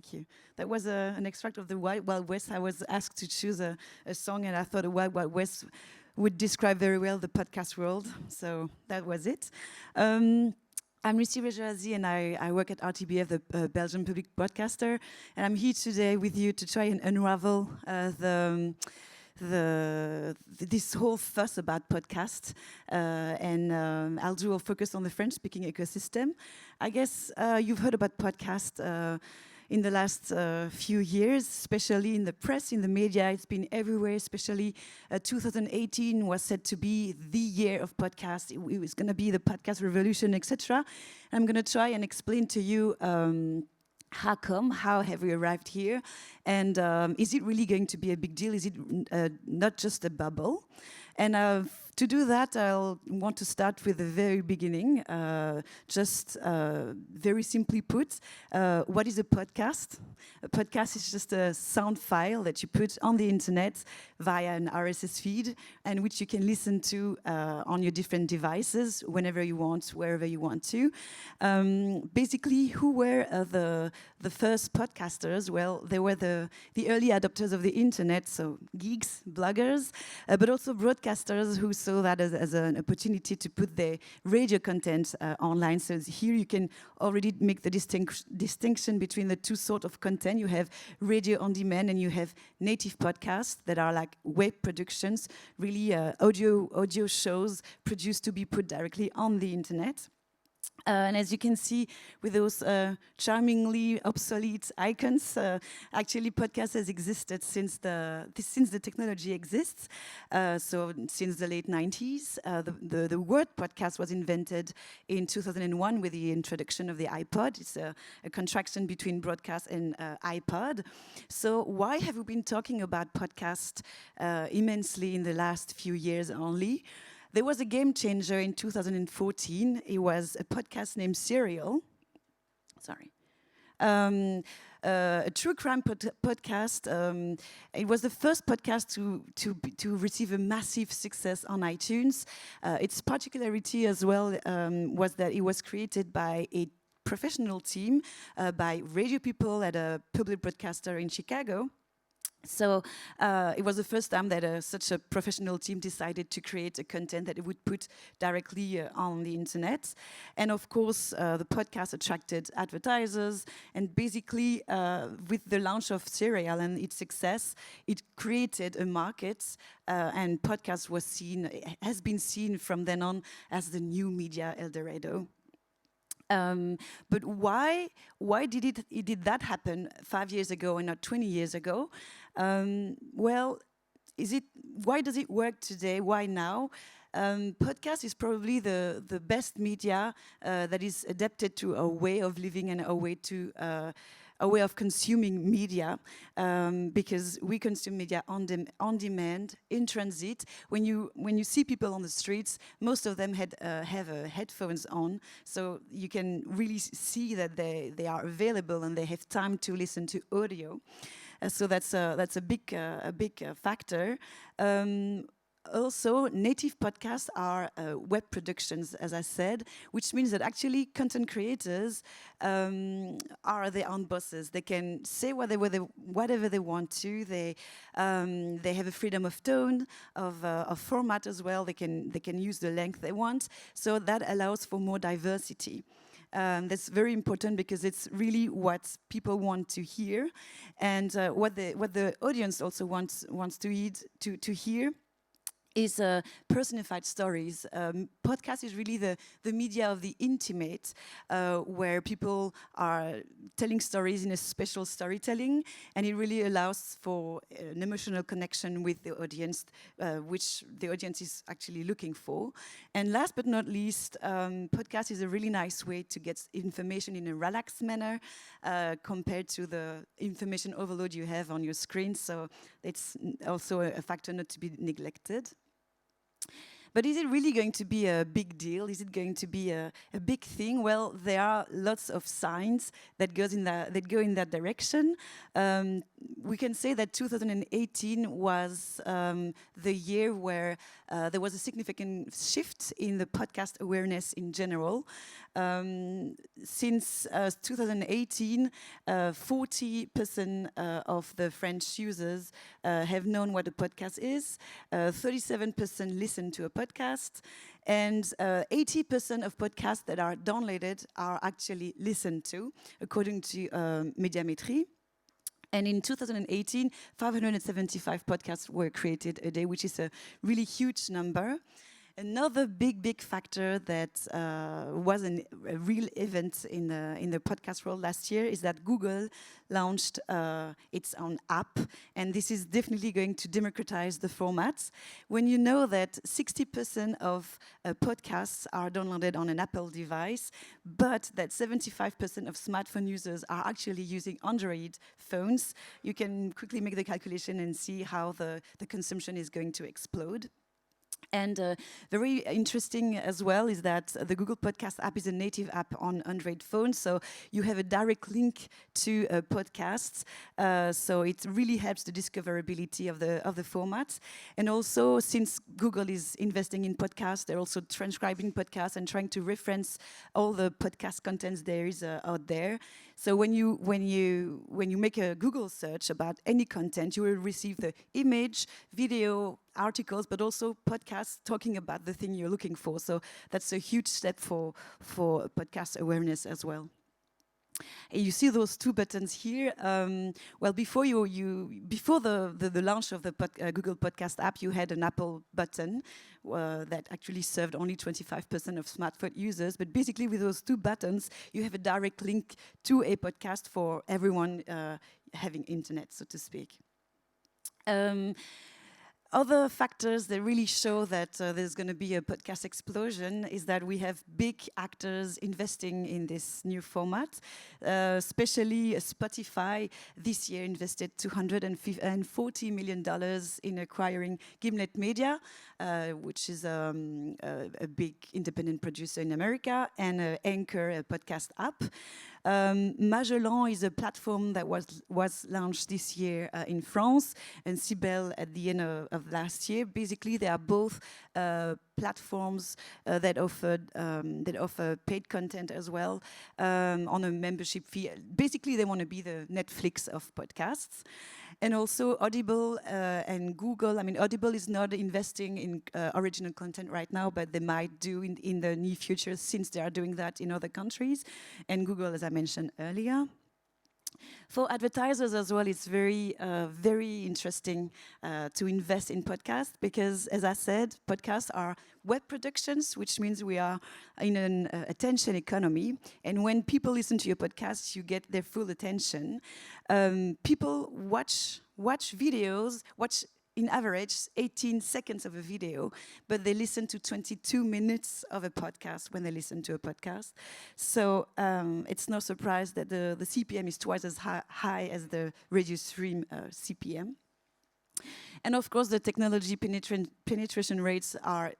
Thank you. That was an extract of the Wild Wild West. I was asked to choose a song, and I thought the Wild Wild West would describe very well the podcast world. So that was it. I'm Lucie Rezsöhazy, and I work at RTBF, the Belgian public broadcaster. And I'm here today with you to try and unravel this whole fuss about podcasts, and I'll do a focus on the French-speaking ecosystem. I guess you've heard about podcasts in the last few years, especially in the press, in the media. It's been everywhere, especially 2018 was said to be the year of podcasts. It was going to be the podcast revolution, etc. I'm going to try and explain to you how have we arrived here, and is it really going to be a big deal? Is it not just a bubble? And to do that, I'll want to start with the very beginning. Just very simply put, what is a podcast? A podcast is just a sound file that you put on the internet via an RSS feed, and which you can listen to on your different devices whenever you want, wherever you want to. Basically, who were the first podcasters? Well, they were the early adopters of the internet, so geeks, bloggers, but also broadcasters who saw that as an opportunity to put their radio content online. So here you can already make the distinction between the two sorts of content. You have radio on demand, and you have native podcasts that are like web productions, really audio shows produced to be put directly on the internet. And as you can see with those charmingly obsolete icons, actually podcast has existed since the technology exists. So since the late 90s, the word podcast was invented in 2001 with the introduction of the iPod. It's a contraction between broadcast and iPod. So why have we been talking about podcast immensely in the last few years only? There was a game changer in 2014. It was a podcast named Serial. Sorry. A true crime podcast. It was the first podcast to receive a massive success on iTunes. Its particularity as well was that it was created by a professional team, by radio people at a public broadcaster in Chicago. So it was the first time that such a professional team decided to create a content that it would put directly on the internet. And of course, the podcast attracted advertisers. And basically, with the launch of Serial and its success, it created a market. And podcast has been seen from then on as the new media Eldorado. But why did that happen 5 years ago and not 20 years ago? Well, why does it work today? Why now? Podcast is probably the best media that is adapted to a way of living and a way of consuming media, because we consume media on demand, in transit. When you see people on the streets, most of them have headphones on, so you can really see that they are available and they have time to listen to audio. So that's a big factor. Also, native podcasts are web productions, as I said, which means that actually content creators are their own bosses. They can say whatever they want to. They have a freedom of tone, of format as well. They can use the length they want. So that allows for more diversity. That's very important because it's really what people want to hear, and what the audience also wants to hear is personified stories. Podcast is really the media of the intimate, where people are telling stories in a special storytelling, and it really allows for an emotional connection with the audience, which the audience is actually looking for. And last but not least, podcast is a really nice way to get information in a relaxed manner compared to the information overload you have on your screen, so it's also a factor not to be neglected. But is it really going to be a big deal? Is it going to be a big thing? Well, there are lots of signs that go in that direction. We can say that 2018 was the year where there was a significant shift in the podcast awareness in general. Since 2018, 40% of the French users have known what a podcast is. 37% listen to a podcast, and 80% of podcasts that are downloaded are actually listened to, according to Médiamétrie. And in 2018, 575 podcasts were created a day, which is a really huge number. Another big factor that was a real event in the podcast world last year is that Google launched its own app, and this is definitely going to democratize the formats. When you know that 60% of podcasts are downloaded on an Apple device, but that 75% of smartphone users are actually using Android phones, you can quickly make the calculation and see how the consumption is going to explode. And very interesting as well is that the Google Podcast app is a native app on Android phones, so you have a direct link to podcasts. So it really helps the discoverability of the format. And also, since Google is investing in podcasts, they're also transcribing podcasts and trying to reference all the podcast contents there is out there. So when you make a Google search about any content, you will receive the image, video, articles, but also podcasts talking about the thing you're looking for. So that's a huge step for podcast awareness as well. And you see those two buttons here. Well, before the launch of the Google Podcast app, you had an Apple button that actually served only 25% of smartphone users. But basically, with those two buttons, you have a direct link to a podcast for everyone having internet, so to speak. Other factors that really show that there's going to be a podcast explosion is that we have big actors investing in this new format, especially Spotify this year invested $240 million in acquiring Gimlet Media, which is a big independent producer in America, and Anchor, a podcast app. Magellan is a platform that was launched this year in France, and Cybelle at the end of last year. Basically, they are both platforms that offer paid content as well on a membership fee. Basically, they want to be the Netflix of podcasts. And also Audible and Google. I mean, Audible is not investing in original content right now, but they might do in the near future since they are doing that in other countries. And Google, as I mentioned earlier. For advertisers as well, it's very interesting to invest in podcasts because, as I said, podcasts are web productions, which means we are in an attention economy. And when people listen to your podcast, you get their full attention. People watch videos, in average 18 seconds of a video, but they listen to 22 minutes of a podcast when they listen to a podcast. So it's no surprise that the CPM is twice as high as the radio stream CPM. And of course, the technology penetration rates are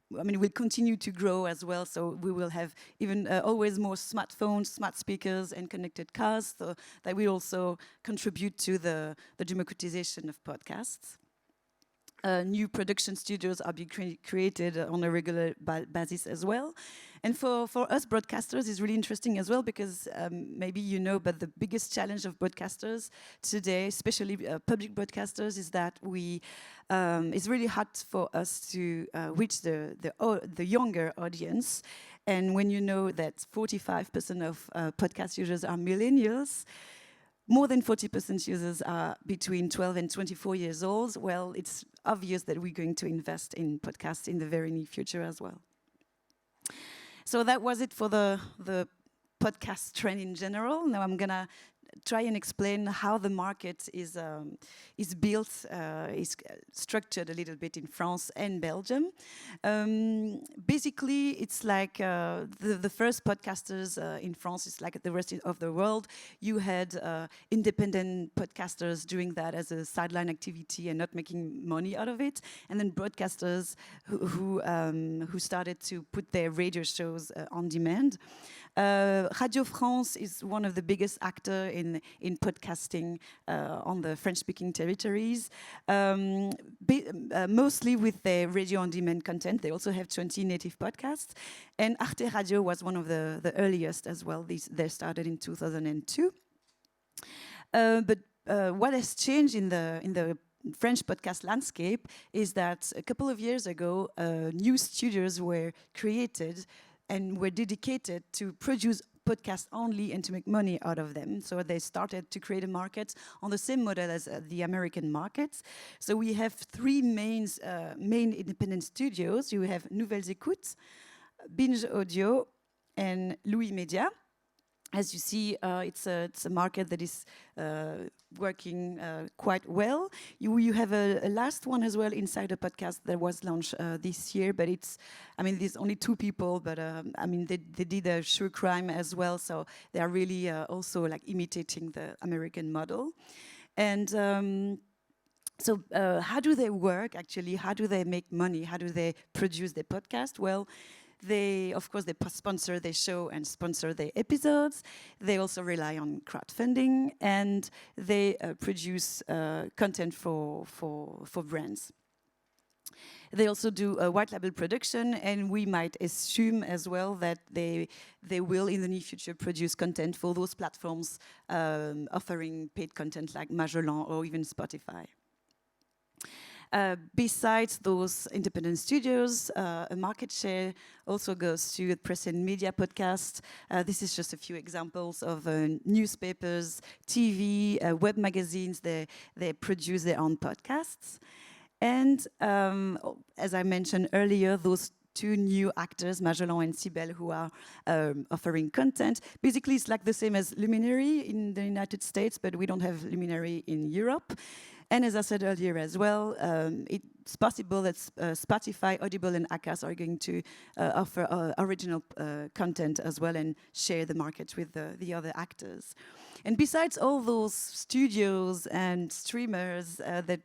will continue to grow as well, so we will have even always more smartphones, smart speakers, and connected cars, so that will also contribute to the democratization of podcasts. New production studios are being created on a regular basis as well. And for us broadcasters, it's really interesting as well because maybe you know, but the biggest challenge of broadcasters today, especially public broadcasters, is that it's really hard for us to reach the younger audience. And when you know that 45% of podcast users are millennials, more than 40% users are between 12 and 24 years old. Well, it's obvious that we're going to invest in podcasts in the very near future as well. So that was it for the podcast trend in general. Now I'm going to try and explain how the market is built, is structured a little bit in France and Belgium. Basically, it's like the first podcasters in France is like the rest of the world. You had independent podcasters doing that as a sideline activity and not making money out of it, and then broadcasters who started to put their radio shows on demand. Radio France is one of the biggest actors in podcasting on the French-speaking territories, mostly with their radio-on-demand content. They also have 20 native podcasts. And Arte Radio was one of the earliest as well. They started in 2002. But what has changed in the French podcast landscape is that a couple of years ago, new studios were created and were dedicated to produce podcasts only and to make money out of them. So they started to create a market on the same model as the American markets. So we have three main independent studios. You have Nouvelles Écoutes, Binge Audio, and Louis Media. As you see, it's a market that is working quite well. You have a last one as well, Inside the Podcast, that was launched this year, but there's only two people, but they did a Sure Crime as well, so they are really also like imitating the American model. And so how do they work actually? How do they make money? How do they produce their podcast? Well, they sponsor their show and sponsor their episodes. They also rely on crowdfunding, and they produce content for brands. They also do a white label production, and we might assume as well that they will in the near future produce content for those platforms offering paid content like Magellan or even Spotify. Besides those independent studios, a market share also goes to press and media podcasts. This is just a few examples of newspapers, TV, web magazines. They produce their own podcasts. And as I mentioned earlier, those two new actors, Magellan and Sibel, who are offering content. Basically, it's like the same as Luminary in the United States, but we don't have Luminary in Europe. And as I said earlier as well, it's possible that Spotify, Audible, and Acast are going to offer original content as well and share the market with the other actors. And besides all those studios and streamers that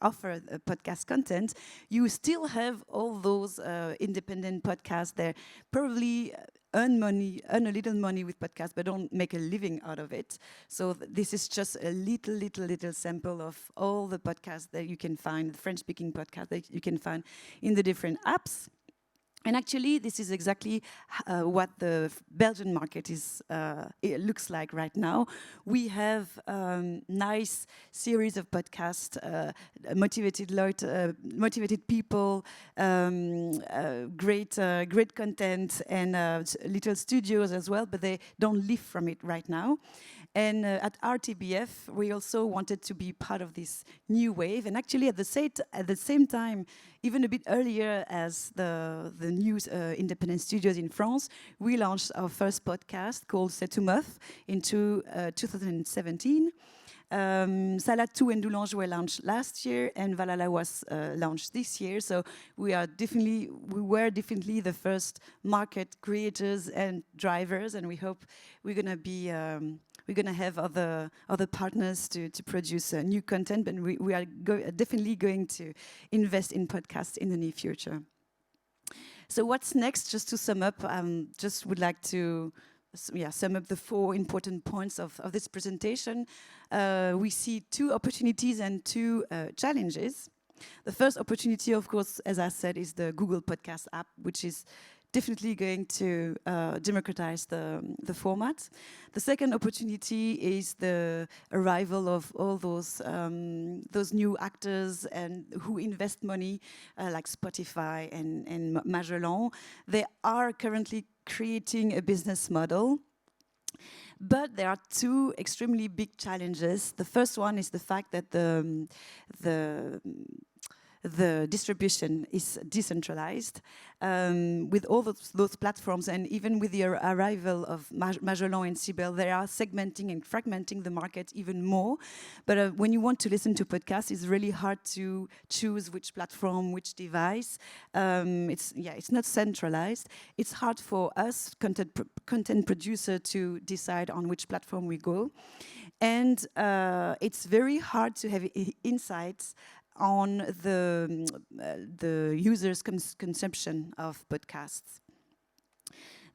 offer podcast content, you still have all those independent podcasts that probably earn a little money with podcasts, but don't make a living out of it. So this is just a little sample of all the podcasts that you can find, the French-speaking podcasts that you can find in the different apps. And actually, this is exactly what the Belgian market it looks like right now. We have nice series of podcasts, motivated people, great content, and little studios as well, but they don't live from it right now. And at RTBF, we also wanted to be part of this new wave. And actually, at the same time, even a bit earlier as the new independent studios in France, we launched our first podcast called C'est tout meuf in 2017. Salade 2 and Doulange were launched last year, and Valhalla was launched this year. So we were definitely the first market creators and drivers, and we hope we're gonna have other partners to produce new content, but we are definitely going to invest in podcasts in the near future. So what's next? Just to sum up, just would like to sum up the 4 important points of this presentation. We see 2 opportunities and 2 challenges. The first opportunity, of course, as I said, is the Google Podcast app, which is definitely going to democratize the format. The second opportunity is the arrival of all those new actors and who invest money, like Spotify and Magellan. They are currently creating a business model. But there are 2 extremely big challenges. The first one is the fact that the distribution is decentralized, with all those platforms, and even with the arrival of Magellan and Sibel, they are segmenting and fragmenting the market even more. But when you want to listen to podcasts, it's really hard to choose which platform, which device. It's not centralized. It's hard for us, content producer, to decide on which platform we go. And it's very hard to have insights on the users' consumption of podcasts.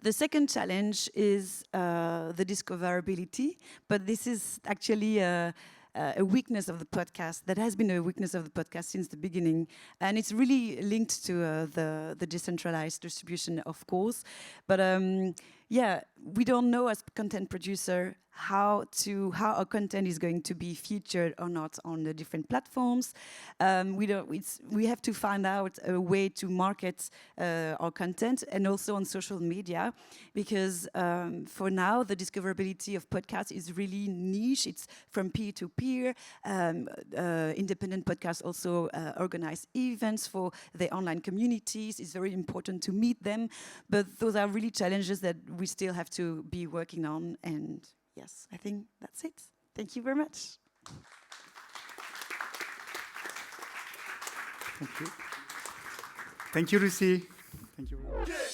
The second challenge is the discoverability, but this is actually a weakness of the podcast that has been a weakness of the podcast since the beginning, and it's really linked to the decentralized distribution, of course. But yeah, we don't know as content producer how our content is going to be featured or not on the different platforms. We have to find out a way to market our content, and also on social media, because for now the discoverability of podcasts is really niche. It's from peer to peer. Independent podcasts also organize events for their online communities. It's very important to meet them, but those are really challenges that we still have to be working on. And yes, I think that's it. Thank you very much. Thank you, Lucie. Thank you very much.